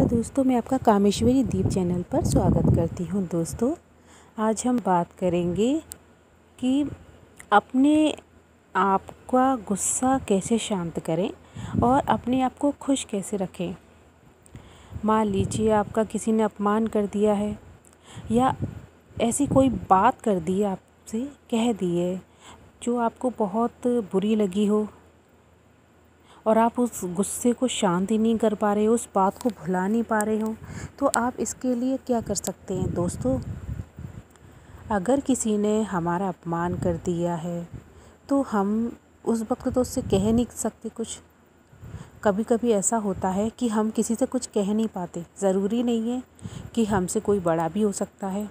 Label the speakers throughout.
Speaker 1: दोस्तों, मैं आपका कामेश्वरी दीप चैनल पर स्वागत करती हूँ। दोस्तों, आज हम बात करेंगे कि अपने आप का गुस्सा कैसे शांत करें और अपने आप को खुश कैसे रखें। मान लीजिए आपका किसी ने अपमान कर दिया है या ऐसी कोई बात कर दी है, आपसे कह दी है जो आपको बहुत बुरी लगी हो और आप उस गुस्से को शांत ही नहीं कर पा रहे हो, उस बात को भुला नहीं पा रहे हो, तो आप इसके लिए क्या कर सकते हैं। दोस्तों, अगर किसी ने हमारा अपमान कर दिया है तो हम उस वक्त तो उससे कह नहीं सकते कुछ। कभी कभी ऐसा होता है कि हम किसी से कुछ कह नहीं पाते। ज़रूरी नहीं है कि हमसे कोई बड़ा भी हो सकता है,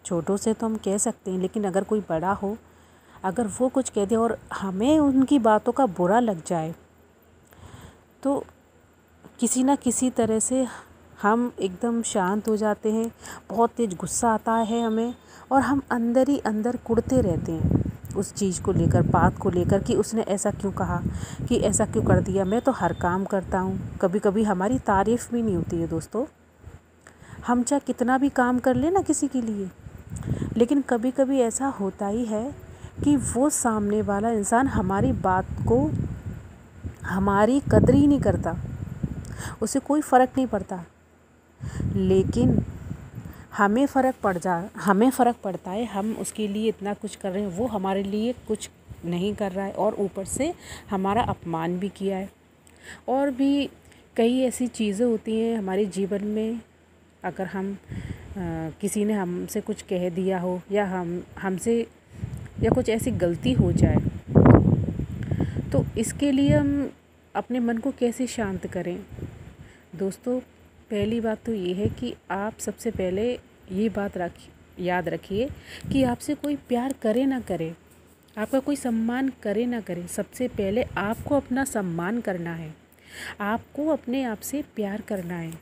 Speaker 1: छोटों से तो हम कह सकते हैं, लेकिन अगर कोई बड़ा हो, अगर वो कुछ कह दे और हमें उनकी बातों का बुरा लग जाए तो किसी न किसी तरह से हम एकदम शांत हो जाते हैं। बहुत तेज़ गुस्सा आता है हमें और हम अंदर ही अंदर कुढ़ते रहते हैं उस चीज़ को लेकर, बात को लेकर कि उसने ऐसा क्यों कहा, कि ऐसा क्यों कर दिया। मैं तो हर काम करता हूँ। कभी कभी हमारी तारीफ़ भी नहीं होती है। दोस्तों, हम चाहे कितना भी काम कर लें ना किसी के लिए, लेकिन कभी कभी ऐसा होता ही है कि वो सामने वाला इंसान हमारी बात को, हमारी कदर ही नहीं करता, उसे कोई फ़र्क नहीं पड़ता। लेकिन हमें फ़र्क पड़ता है। हम उसके लिए इतना कुछ कर रहे हैं, वो हमारे लिए कुछ नहीं कर रहा है और ऊपर से हमारा अपमान भी किया है। और भी कई ऐसी चीज़ें होती हैं हमारे जीवन में, अगर हम किसी ने हमसे कुछ कह दिया हो या हमसे या कुछ ऐसी गलती हो जाए, तो इसके लिए हम अपने मन को कैसे शांत करें। दोस्तों, पहली बात तो ये है कि आप सबसे पहले ये बात याद रखिए कि आपसे कोई प्यार करे ना करे, आपका कोई सम्मान करे ना करे, सबसे पहले आपको अपना सम्मान करना है, आपको अपने आप से प्यार करना है।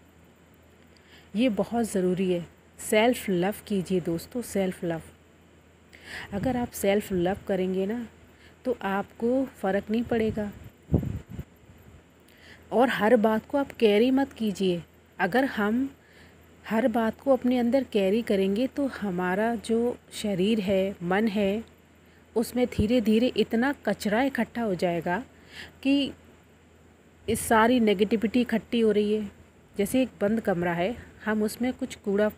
Speaker 1: ये बहुत ज़रूरी है। सेल्फ़ लव कीजिए दोस्तों, सेल्फ़ लव। अगर आप सेल्फ़ लव करेंगे ना तो आपको फ़र्क नहीं पड़ेगा। और हर बात को आप कैरी मत कीजिए। अगर हम हर बात को अपने अंदर कैरी करेंगे तो हमारा जो शरीर है, मन है, उसमें धीरे धीरे इतना कचरा इकट्ठा हो जाएगा कि इस सारी नेगेटिविटी इकट्ठी हो रही है। जैसे एक बंद कमरा है, हम उसमें कुछ कूड़ा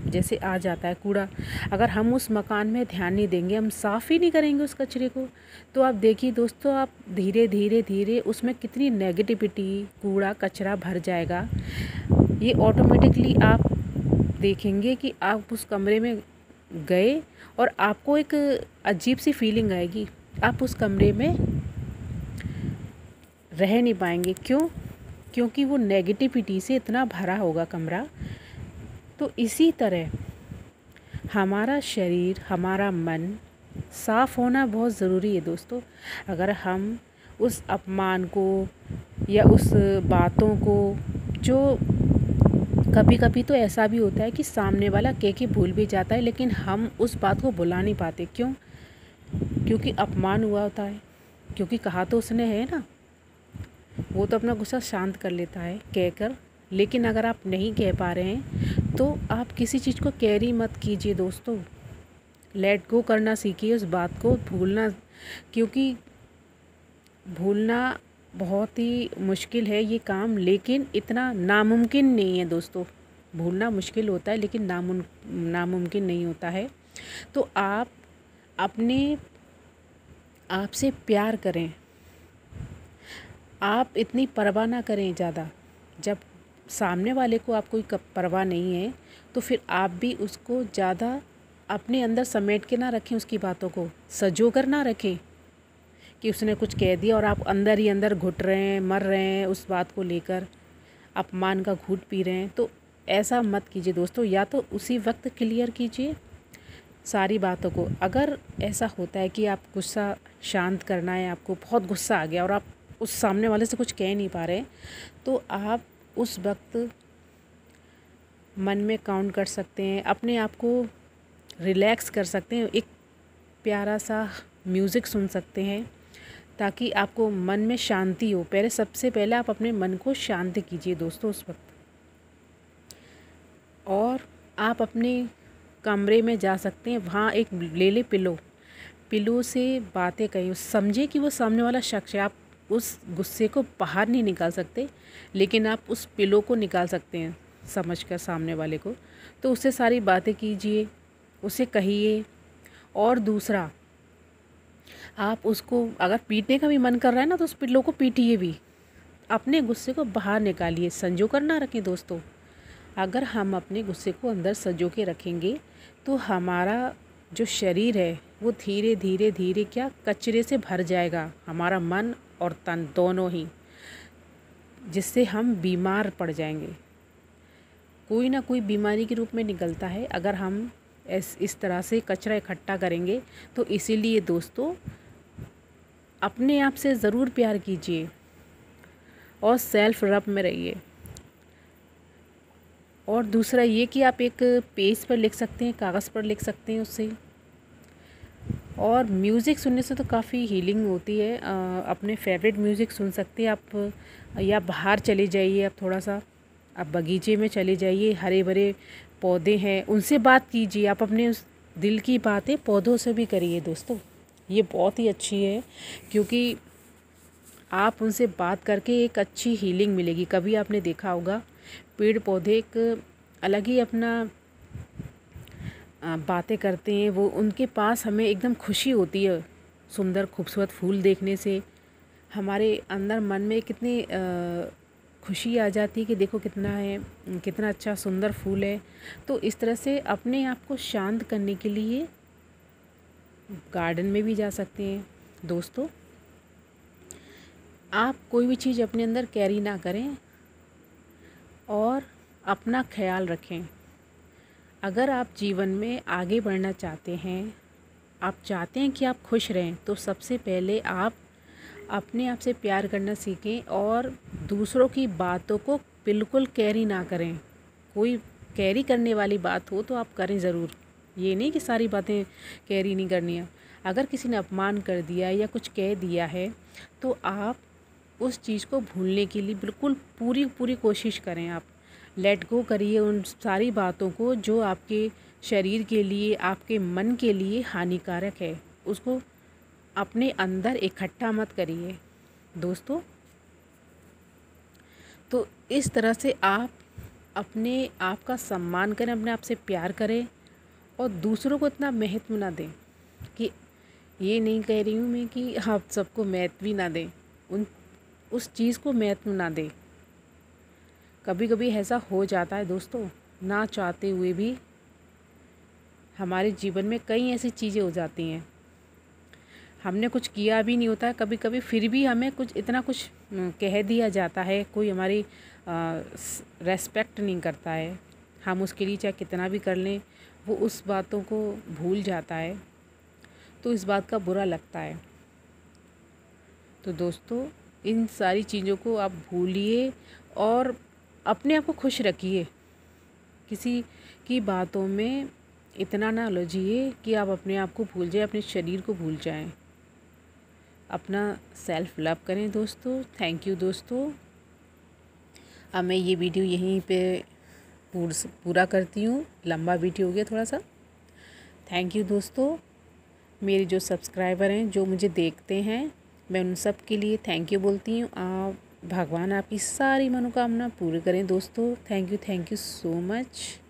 Speaker 1: जैसे आ जाता है, कूड़ा, अगर हम उस मकान में ध्यान नहीं देंगे, हम साफ़ ही नहीं करेंगे उस कचरे को, तो आप देखिए दोस्तों, आप धीरे धीरे धीरे उसमें कितनी नेगेटिविटी, कूड़ा कचरा भर जाएगा। ये ऑटोमेटिकली आप देखेंगे कि आप उस कमरे में गए और आपको एक अजीब सी फीलिंग आएगी, आप उस कमरे में रह नहीं पाएंगे। क्यों? क्योंकि वो नेगेटिविटी से इतना भरा होगा कमरा। तो इसी तरह हमारा शरीर, हमारा मन साफ़ होना बहुत ज़रूरी है दोस्तों। अगर हम उस अपमान को या उस बातों को, जो कभी कभी तो ऐसा भी होता है कि सामने वाला कह के भूल भी जाता है, लेकिन हम उस बात को भुला नहीं पाते। क्यों? क्योंकि अपमान हुआ होता है, क्योंकि कहा तो उसने है ना, वो तो अपना गुस्सा शांत कर लेता है कहकर। लेकिन अगर आप नहीं कह पा रहे हैं तो आप किसी चीज़ को कैरी मत कीजिए दोस्तों। लेट गो करना सीखिए, उस बात को भूलना, क्योंकि भूलना बहुत ही मुश्किल है ये काम, लेकिन इतना नामुमकिन नहीं है दोस्तों। भूलना मुश्किल होता है लेकिन नामुमकिन नहीं होता है। तो आप अपने आप से प्यार करें, आप इतनी परवाह ना करें ज़्यादा। जब सामने वाले को आप कोई परवाह नहीं है तो फिर आप भी उसको ज़्यादा अपने अंदर समेट के ना रखें, उसकी बातों को सजो कर ना रखें कि उसने कुछ कह दिया और आप अंदर ही अंदर घुट रहे हैं, मर रहे हैं उस बात को लेकर, अपमान का घूंट पी रहे हैं। तो ऐसा मत कीजिए दोस्तों। या तो उसी वक्त क्लियर कीजिए सारी बातों को। अगर ऐसा होता है कि आप गुस्सा शांत करना है, आपको बहुत गुस्सा आ गया और आप उस सामने वाले से कुछ कह नहीं पा रहे, तो आप उस वक्त मन में काउंट कर सकते हैं, अपने आप को रिलैक्स कर सकते हैं, एक प्यारा सा म्यूज़िक सुन सकते हैं ताकि आपको मन में शांति हो। सबसे पहले आप अपने मन को शांत कीजिए दोस्तों उस वक्त। और आप अपने कमरे में जा सकते हैं, वहाँ एक ले ले पिलो से बातें करें, समझे कि वो सामने वाला शख्स है। आप उस गुस्से को बाहर नहीं निकाल सकते, लेकिन आप उस पिलो को निकाल सकते हैं समझकर सामने वाले को। तो उससे सारी बातें कीजिए, उसे कहिए। और दूसरा, आप उसको अगर पीटने का भी मन कर रहा है ना, तो उस पिल्लो को पीटिए भी, अपने गुस्से को बाहर निकालिए, संजो कर ना रखें दोस्तों। अगर हम अपने गुस्से को अंदर संजो के रखेंगे तो हमारा जो शरीर है वो धीरे धीरे धीरे क्या कचरे से भर जाएगा, हमारा मन और तन दोनों ही, जिससे हम बीमार पड़ जाएंगे। कोई ना कोई बीमारी के रूप में निकलता है अगर हम इस तरह से कचरा इकट्ठा करेंगे। तो इसीलिए दोस्तों, अपने आप से ज़रूर प्यार कीजिए और सेल्फ लव में रहिए। और दूसरा ये कि आप एक पेज पर लिख सकते हैं, कागज़ पर लिख सकते हैं उससे। और म्यूज़िक सुनने से तो काफ़ी हीलिंग होती है। अपने फेवरेट म्यूज़िक सुन सकते हैं आप, या बाहर चले जाइए, आप थोड़ा सा आप बगीचे में चले जाइए, हरे भरे पौधे हैं, उनसे बात कीजिए। आप अपने उस दिल की बातें पौधों से भी करिए दोस्तों, ये बहुत ही अच्छी है, क्योंकि आप उनसे बात करके एक अच्छी हीलिंग मिलेगी। कभी आपने देखा होगा पेड़ पौधे एक अलग ही अपना बातें करते हैं, वो उनके पास हमें एकदम खुशी होती है। सुंदर खूबसूरत फूल देखने से हमारे अंदर मन में कितनी खुशी आ जाती है कि देखो कितना है, कितना अच्छा सुंदर फूल है। तो इस तरह से अपने आप को शांत करने के लिए गार्डन में भी जा सकते हैं दोस्तों। आप कोई भी चीज़ अपने अंदर कैरी ना करें और अपना ख्याल रखें। अगर आप जीवन में आगे बढ़ना चाहते हैं, आप चाहते हैं कि आप खुश रहें, तो सबसे पहले आप अपने आप से प्यार करना सीखें और दूसरों की बातों को बिल्कुल कैरी ना करें। कोई कैरी करने वाली बात हो तो आप करें ज़रूर, ये नहीं कि सारी बातें कैरी नहीं करनी है। अगर किसी ने अपमान कर दिया या कुछ कह दिया है तो आप उस चीज़ को भूलने के लिए बिल्कुल पूरी कोशिश करें। आप लेट गो करिए उन सारी बातों को जो आपके शरीर के लिए, आपके मन के लिए हानिकारक है। उसको अपने अंदर इकट्ठा मत करिए दोस्तों। तो इस तरह से आप अपने आप का सम्मान करें, अपने आप से प्यार करें और दूसरों को इतना महत्व ना दें। कि ये नहीं कह रही हूँ मैं कि आप सबको महत्व ही ना दें, उस चीज़ को महत्व ना दें। कभी कभी ऐसा हो जाता है दोस्तों, ना चाहते हुए भी हमारे जीवन में कई ऐसी चीज़ें हो जाती हैं, हमने कुछ किया भी नहीं होता है कभी कभी, फिर भी हमें इतना कुछ कह दिया जाता है, कोई हमारी रेस्पेक्ट नहीं करता है। हम उसके लिए चाहे कितना भी कर लें, वो उस बातों को भूल जाता है, तो इस बात का बुरा लगता है। तो दोस्तों, इन सारी चीज़ों को आप भूलिए और अपने आप को खुश रखिए। किसी की बातों में इतना ना उलझिए कि आप अपने आप को भूल जाएं, अपने शरीर को भूल जाएं। अपना सेल्फ लव करें दोस्तों। थैंक यू दोस्तों। अब मैं ये वीडियो यहीं पे पूरा करती हूँ, लंबा वीडियो हो गया थोड़ा सा। थैंक यू दोस्तों। मेरे जो सब्सक्राइबर हैं, जो मुझे देखते हैं, मैं उन सब के लिए थैंक यू बोलती हूँ। भगवान आपकी सारी मनोकामना पूरी करें दोस्तों। Thank you so much.